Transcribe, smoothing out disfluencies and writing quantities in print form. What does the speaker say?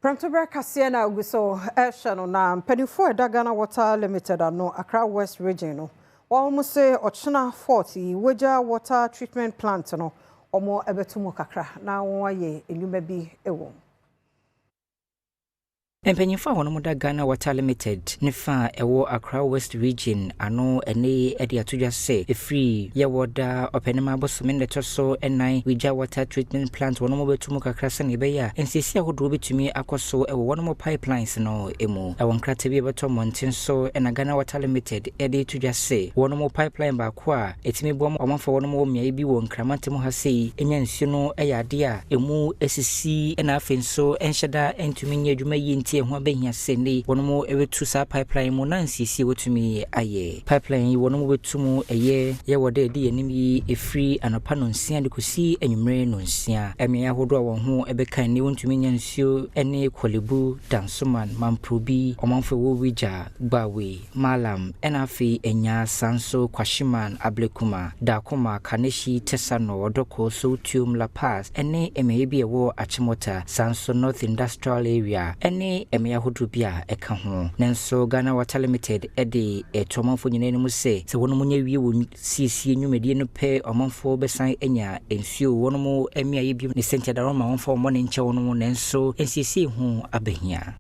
Prantobra Kasiena Uguso Eshano na Penifo Ghana Water Limited ano Accra West Region no. Almost say Ochina 40 Weja Water Treatment Plant no omo ebetumo kakra na waye enyuma bi ewo. Empanyimfa hono da Ghana Water Limited nifa ewo Accra West Region ano ene ede atodwa se efree ye woda openema bosome netoso enai Weja Water Treatment Plant wono mo betumu kakra se ne be ya ensisi ahodo betumi akoso ewo wono mo pipelines no emu ewo nkrate bi beto monten so ena Ghana Water Limited ede atodwa se wono mo pipeline ba ko a etimi bom omafo wono mo mia bi wo nkramante mo ha sei enya nsu no eyade a emu esisi ena afenso enhyeda entumi nya adwuma yi ho abehia sene wono ewetu sa pipeline mu na nsisi wotumi aye pipeline wono betumu eye ye wode edi enim yi efree anopa no nsia de kosi enwumre no nsia emia hodo a won ho ebekan ni wontumi nya nsuo ene Kolebu Dansoman Mamprobi omanfo wo Weja Gbawe Malam enafi enya Sanso Kwashiman Ablekuma Dakoma Kaneshi Tesano Odoko Sotium La Paz ene emebi ewo Achimota Sanso North Industrial Area ene emia hodrubia eka ho nenso Ghana Water Limited ede etomanfo nyina mu se wono mu nya wie wo siesie nwumedie no pe omanfo besan enya ensuo wono mu emia ye bi ne sente da Roma wonfo mo ne nche wono mu nenso ensiesie ho abehia